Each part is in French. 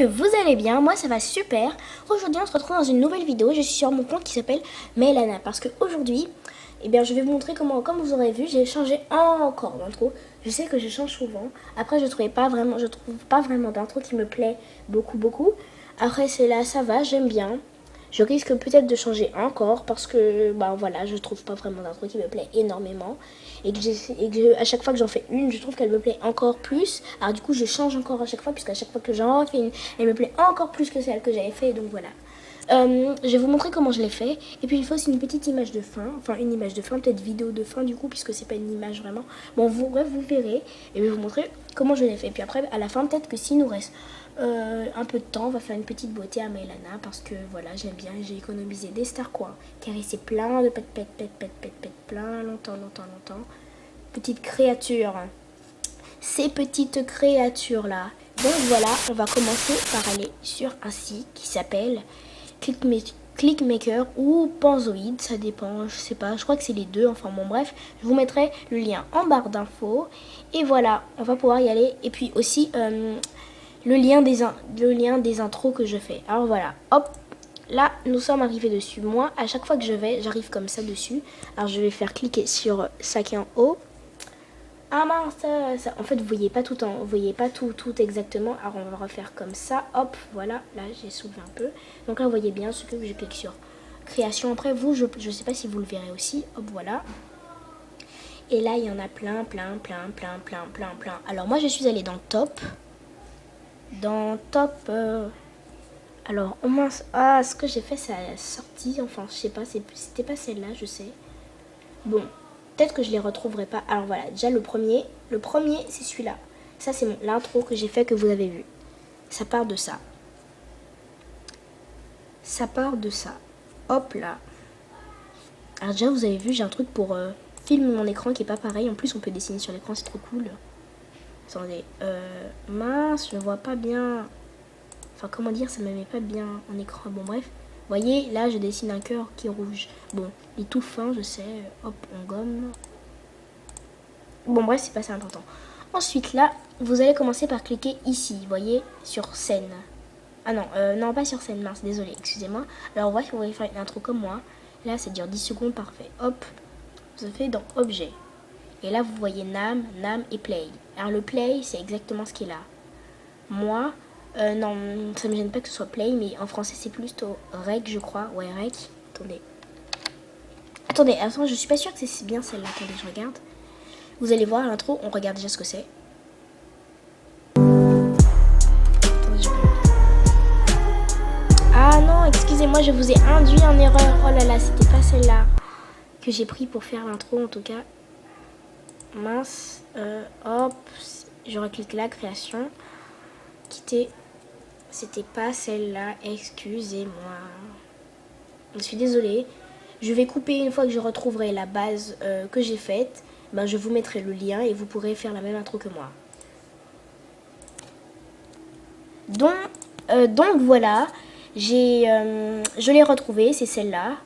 que vous allez bien, moi ça va super. Aujourd'hui on se retrouve dans une nouvelle vidéo, je suis sur mon compte qui s'appelle Maylana. Parce qu'aujourd'hui, je vais vous montrer comment, comme vous aurez vu, j'ai changé encore d'intro. Je sais que je change souvent. Après je trouve pas vraiment d'intro qui me plaît beaucoup. Après c'est là, ça va, j'aime bien. Je risque peut-être de changer encore parce que je trouve pas vraiment d'intro qui me plaît énormément. À chaque fois que j'en fais une, je trouve qu'elle me plaît encore plus. Alors du coup, je change encore à chaque fois, puisqu'à chaque fois que j'en refais une, elle me plaît encore plus que celle que j'avais fait. Donc voilà. Je vais vous montrer comment je l'ai fait. Et puis il faut aussi une petite image de fin. Enfin, une image de fin, peut-être vidéo de fin du coup, puisque c'est pas une image vraiment. Bon, bref, vous verrez. Et je vais vous montrer comment je l'ai fait. Puis après, à la fin, peut-être que s'il nous reste un peu de temps, on va faire une petite beauté à Maylana. Parce que voilà, j'aime bien. J'ai économisé des stars quoi. Car il c'est plein de pète, plein, longtemps. Petite créature. Ces petites créatures là. Donc voilà, on va commencer par aller sur un site qui s'appelle Clickmaker ou Panzoid, ça dépend, je sais pas, je crois que c'est les deux, enfin bon bref, je vous mettrai le lien en barre d'infos. Et voilà, on va pouvoir y aller. Et puis aussi le lien des intros que je fais. Alors voilà, hop, là nous sommes arrivés dessus. Moi, à chaque fois que j'arrive comme ça dessus. Alors je vais faire cliquer sur ça qui est en haut. Ah mince, ça, en fait vous voyez pas tout exactement. Alors on va refaire comme ça, hop, voilà, là j'ai soulevé un peu. Donc là vous voyez bien ce que je clique sur création. Après vous, je sais pas si vous le verrez aussi, hop voilà. Et là il y en a plein. Alors moi je suis allée dans top. Alors au moins, ce que j'ai fait c'est la sortie, enfin je sais pas, c'était pas celle-là, je sais. Bon. Peut-être que je les retrouverai pas. Alors voilà, déjà le premier c'est celui-là. Ça c'est l'intro que j'ai fait, que vous avez vu. Ça part de ça. Hop là. Alors déjà vous avez vu, j'ai un truc pour filmer mon écran qui est pas pareil. En plus on peut dessiner sur l'écran, c'est trop cool. Attendez, mince, je vois pas bien. Enfin comment dire, ça me met pas bien en écran. Bon bref. Vous voyez, là je dessine un cœur qui est rouge. Bon, il est tout fin, je sais. Hop, on gomme. Bon bref, c'est pas ça important. Ensuite là, vous allez commencer par cliquer ici, vous voyez, sur scène. Ah non, non pas sur scène, mince, désolé, excusez-moi. Alors voici, vous voulez faire une intro comme moi. Là, ça dure 10 secondes, parfait. Hop, vous faites dans objet. Et là, vous voyez Nam et Play. Alors le Play, c'est exactement ce qui est là. Moi, non, ça me gêne pas que ce soit Play, mais en français, c'est plutôt Rec, je crois. Ouais, Rec. Attendez, je suis pas sûre que c'est bien celle-là. Attendez, je regarde. Vous allez voir l'intro, on regarde déjà ce que c'est. Ah non, excusez-moi, je vous ai induit en erreur. Oh là là, c'était pas celle-là que j'ai pris pour faire l'intro en tout cas. Mince, hop, je reclique la création. Quitter, c'était pas celle-là, excusez-moi. Je suis désolée. Je vais couper une fois que je retrouverai la base que j'ai faite. Je vous mettrai le lien et vous pourrez faire la même intro que moi. Donc voilà, je l'ai retrouvée, c'est celle-là.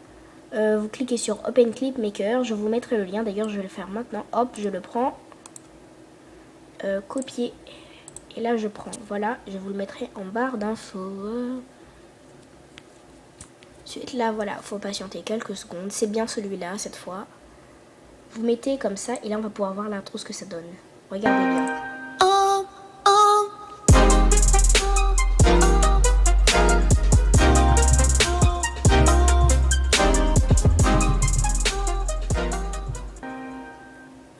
Vous cliquez sur Open Clickmaker, je vous mettrai le lien, d'ailleurs je vais le faire maintenant. Hop, je le prends, copier, et là je prends, voilà, je vous le mettrai en barre d'infos. Ensuite là, voilà, faut patienter quelques secondes, c'est bien celui-là cette fois. Vous mettez comme ça, et là on va pouvoir voir l'intro, ce que ça donne. Regardez bien.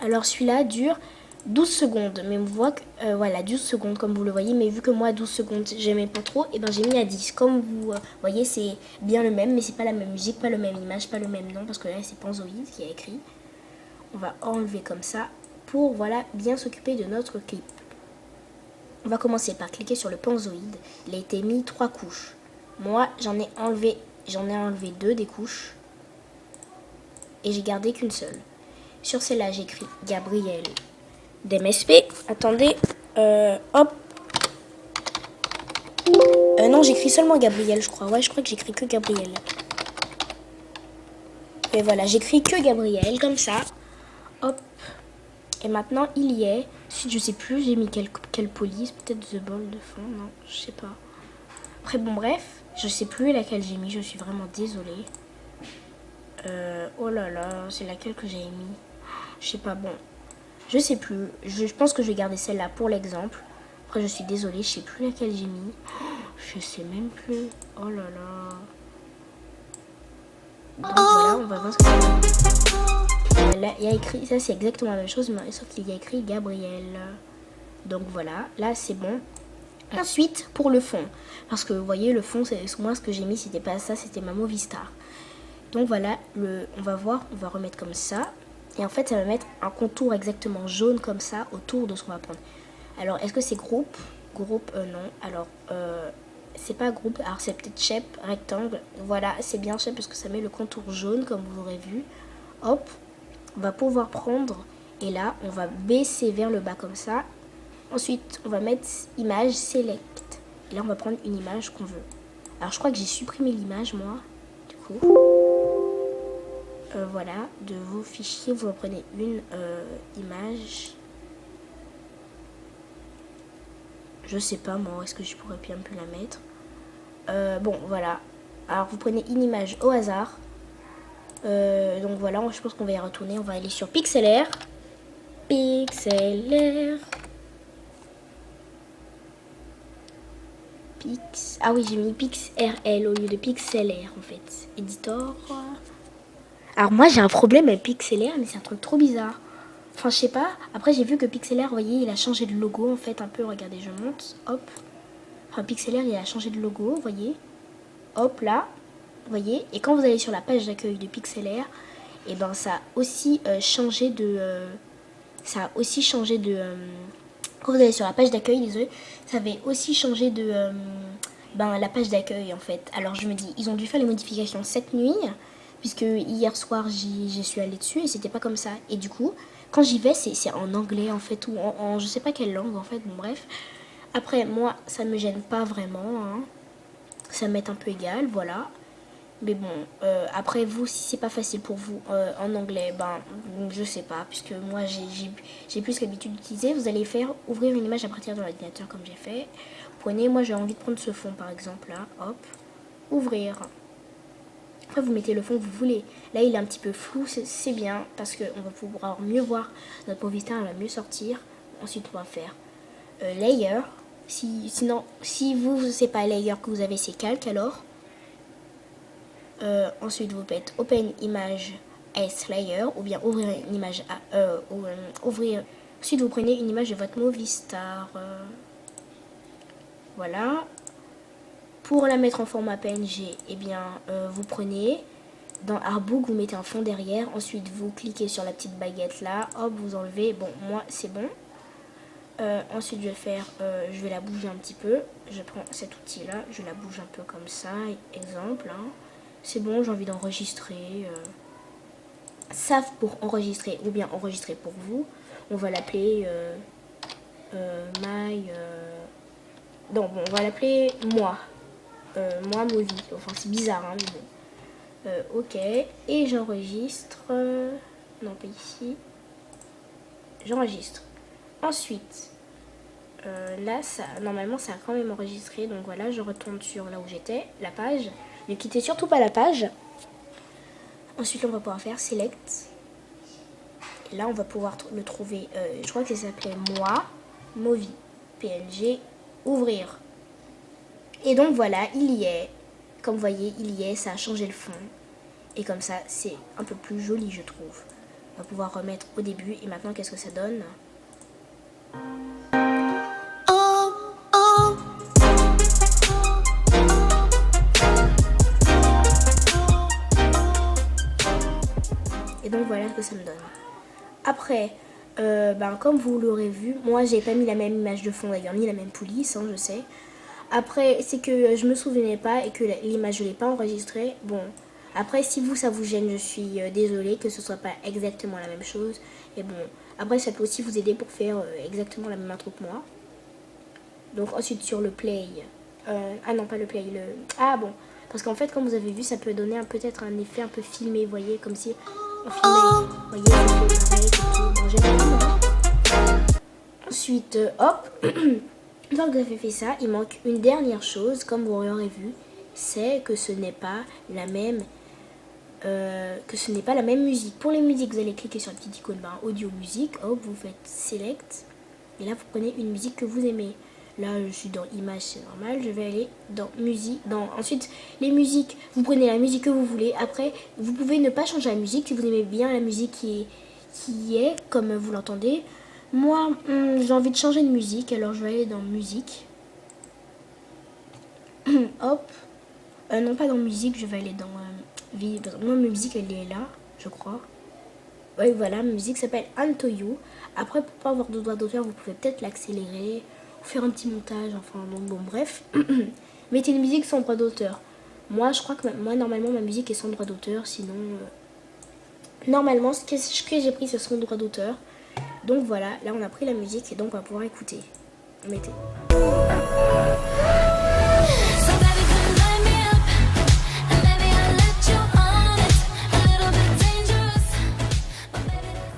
Alors celui-là dure 12 secondes, mais on voit que, voilà, 12 secondes comme vous le voyez, mais vu que moi 12 secondes j'aimais pas trop, et j'ai mis à 10. Comme vous voyez, c'est bien le même, mais c'est pas la même musique, pas le même image, pas le même nom, parce que là c'est Panzoid qui a écrit. On va enlever comme ça, pour voilà, bien s'occuper de notre clip. On va commencer par cliquer sur le Panzoid, il a été mis 3 couches. Moi j'en ai enlevé 2 des couches, et j'ai gardé qu'une seule. Sur celle-là, j'écris Gabriel d'MSP. Attendez, hop. Non, j'écris seulement Gabriel, je crois. Ouais, je crois que j'écris que Gabriel. Et voilà, j'écris que Gabriel, comme ça. Hop. Et maintenant, il y est. Ensuite, je sais plus, j'ai mis quelle police. Peut-être The Ball de fond, non, je sais pas. Après, bon, bref, je sais plus laquelle j'ai mis, je suis vraiment désolée. Oh là là, c'est laquelle que j'ai mis? Je sais pas, bon, je sais plus. Je pense que je vais garder celle-là pour l'exemple. Après, je suis désolée, je sais plus laquelle j'ai mis. Je sais même plus. Oh là là. Donc voilà, on va voir ce que ça donne. Là, il y a écrit, ça c'est exactement la même chose, mais sauf qu'il y a écrit Gabriel. Donc voilà, là c'est bon. Ensuite, pour le fond, parce que vous voyez, le fond, c'est moi ce que j'ai mis, c'était pas ça, c'était ma Movistar. Donc voilà, on va voir, on va remettre comme ça. Et en fait, ça va mettre un contour exactement jaune comme ça autour de ce qu'on va prendre. Alors, est-ce que c'est groupe? Groupe, non. Alors, c'est pas groupe, alors c'est peut-être shape, rectangle. Voilà, c'est bien shape parce que ça met le contour jaune comme vous aurez vu. Hop, on va pouvoir prendre et là, on va baisser vers le bas comme ça. Ensuite, on va mettre image select. Et là, on va prendre une image qu'on veut. Alors, je crois que j'ai supprimé l'image, moi. Du coup, voilà, de vos fichiers, vous reprenez une image. Je sais pas, moi, est-ce que je pourrais bien un peu la mettre. Bon, voilà. Alors, vous prenez une image au hasard. Donc, voilà, je pense qu'on va y retourner. On va aller sur Pixlr. Pixlr. Ah oui, j'ai mis PixRL au lieu de PixLR en fait. Editor. Alors moi j'ai un problème avec PixLR, mais c'est un truc trop bizarre. Enfin je sais pas. Après j'ai vu que PixLR, vous voyez, il a changé de logo en fait un peu. Regardez, je monte. Hop. Enfin PixLR, il a changé de logo, vous voyez. Hop là. Vous voyez. Et quand vous allez sur la page d'accueil de PixLR, et ben ça a aussi changé de... quand vous allez sur la page d'accueil, désolé, ça avait aussi changé de la page d'accueil en fait. Alors je me dis, ils ont dû faire les modifications cette nuit, puisque hier soir j'y suis allée dessus et c'était pas comme ça. Et du coup, quand j'y vais, c'est en anglais en fait, ou en je sais pas quelle langue en fait, bon bref. Après, moi, ça me gêne pas vraiment, hein. Ça m'est un peu égal, voilà. Mais bon, après vous, si c'est pas facile pour vous en anglais, je sais pas, puisque moi j'ai plus l'habitude d'utiliser. Vous allez faire ouvrir une image à partir de l'ordinateur comme j'ai fait. Prenez, moi j'ai envie de prendre ce fond par exemple là, hop, ouvrir. Après vous mettez le fond que vous voulez. Là il est un petit peu flou, c'est bien parce qu'on va pouvoir mieux voir notre Movistar, elle va mieux sortir. Ensuite on va faire layer. Sinon, si vous c'est pas layer que vous avez, c'est calque alors. Ensuite vous faites open image as layer ou bien ouvrir une image ouvrir. Ensuite vous prenez une image de votre Movistar. Voilà. Pour la mettre en format PNG, eh bien vous prenez dans Artbook, vous mettez un fond derrière. Ensuite vous cliquez sur la petite baguette là, hop, vous enlevez. Bon, moi c'est bon. Ensuite je vais faire, je vais la bouger un petit peu. Je prends cet outil là, je la bouge un peu comme ça, exemple, hein. C'est bon, j'ai envie d'enregistrer. Sav pour enregistrer ou bien enregistrer pour vous. On va l'appeler non, bon, on va l'appeler moi. Moi, Movie. Enfin, c'est bizarre, hein, mais bon. Ok. Et j'enregistre. Non, pas ici. J'enregistre. Ensuite, là, normalement, ça a quand même enregistré. Donc voilà, je retourne sur là où j'étais, la page. Ne quittez surtout pas la page. Ensuite, on va pouvoir faire Select. Et là, on va pouvoir le trouver. Je crois que ça s'appelait Moi, Movie, PNG, Ouvrir. Et donc voilà, il y est. Comme vous voyez, il y est. Ça a changé le fond. Et comme ça, c'est un peu plus joli, je trouve. On va pouvoir remettre au début. Et maintenant, qu'est-ce que ça donne ? Et donc voilà ce que ça me donne. Après, comme vous l'aurez vu, moi j'ai pas mis la même image de fond d'ailleurs, ni la même police, hein, je sais. Après, c'est que je me souvenais pas et que l'image je l'ai pas enregistrée. Bon, après si vous ça vous gêne, je suis désolée que ce soit pas exactement la même chose. Et bon, après ça peut aussi vous aider pour faire exactement la même intro que moi. Donc ensuite sur le play, ah non pas le play, ah bon, parce qu'en fait comme vous avez vu ça peut donner peut-être un effet un peu filmé, vous voyez, comme si on filmait, vous voyez, c'est pareil, tout. Bon, j'aime bien, hein. Ensuite hop, Une fois que vous avez fait ça, il manque une dernière chose, comme vous l'aurez vu, c'est que ce n'est pas la même musique. Pour les musiques, vous allez cliquer sur le petit icône audio musique, hop, vous faites select et là vous prenez une musique que vous aimez. Là je suis dans images, c'est normal, je vais aller dans musique, ensuite les musiques, vous prenez la musique que vous voulez. Après vous pouvez ne pas changer la musique si vous aimez bien la musique qui est comme vous l'entendez. Moi j'ai envie de changer de musique, alors je vais aller dans musique. Hop, non pas dans musique, je vais aller dans moi, ma musique elle est là, je crois. Oui, voilà, ma musique s'appelle Anto You. Après, pour pas avoir de droit d'auteur, vous pouvez peut-être l'accélérer, ou faire un petit montage, enfin bon bref. Mettez une musique sans droit d'auteur. Moi, je crois que normalement, ma musique est sans droit d'auteur, sinon... normalement, ce que j'ai pris, c'est sans droit d'auteur. Donc voilà, là on a pris la musique et donc on va pouvoir écouter. Mettez.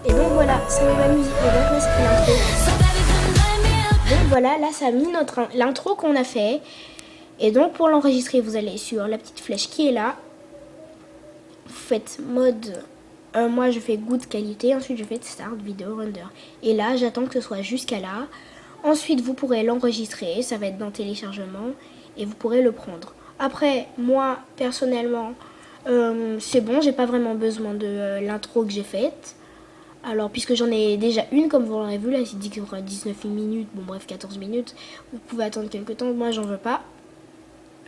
Et donc voilà, ça met ma musique. Et donc là, c'est l'intro. Donc voilà, là, ça a mis l'intro qu'on a fait. Et donc pour l'enregistrer, vous allez sur la petite flèche qui est là. Vous faites mode... moi, je fais good qualité. Ensuite, je fais start video render. Et là, j'attends que ce soit jusqu'à là. Ensuite, vous pourrez l'enregistrer. Ça va être dans téléchargement. Et vous pourrez le prendre. Après, moi, personnellement, c'est bon. J'ai pas vraiment besoin de l'intro que j'ai faite. Alors, puisque j'en ai déjà une, comme vous l'aurez vu, là, c'est dit qu'il y aura 19 minutes, bon bref, 14 minutes. Vous pouvez attendre quelques temps. Moi, j'en veux pas.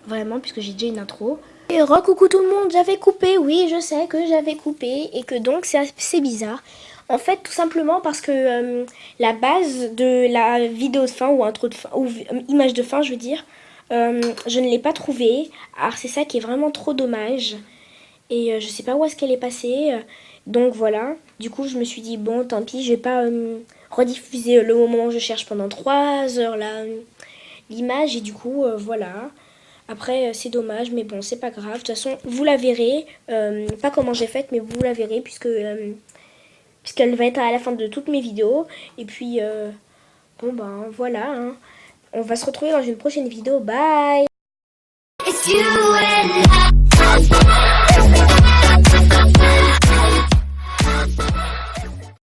Vraiment, puisque j'ai déjà une intro. Et recoucou tout le monde, j'avais coupé, oui, je sais que j'avais coupé. Et que donc, c'est bizarre. En fait, tout simplement parce que la base de la vidéo de fin, ou intro de fin, ou image de fin, je veux dire, je ne l'ai pas trouvée. Alors, c'est ça qui est vraiment trop dommage. Et je sais pas où est-ce qu'elle est passée. Donc voilà. Du coup, je me suis dit, bon, tant pis, je vais pas rediffuser le moment où je cherche pendant 3 heures l'image. Et du coup, voilà. Après, c'est dommage, mais bon, c'est pas grave. De toute façon, vous la verrez. Pas comment j'ai faite, mais vous la verrez, puisqu'elle va être à la fin de toutes mes vidéos. Et puis, bon, ben voilà. Hein. On va se retrouver dans une prochaine vidéo. Bye! It's you and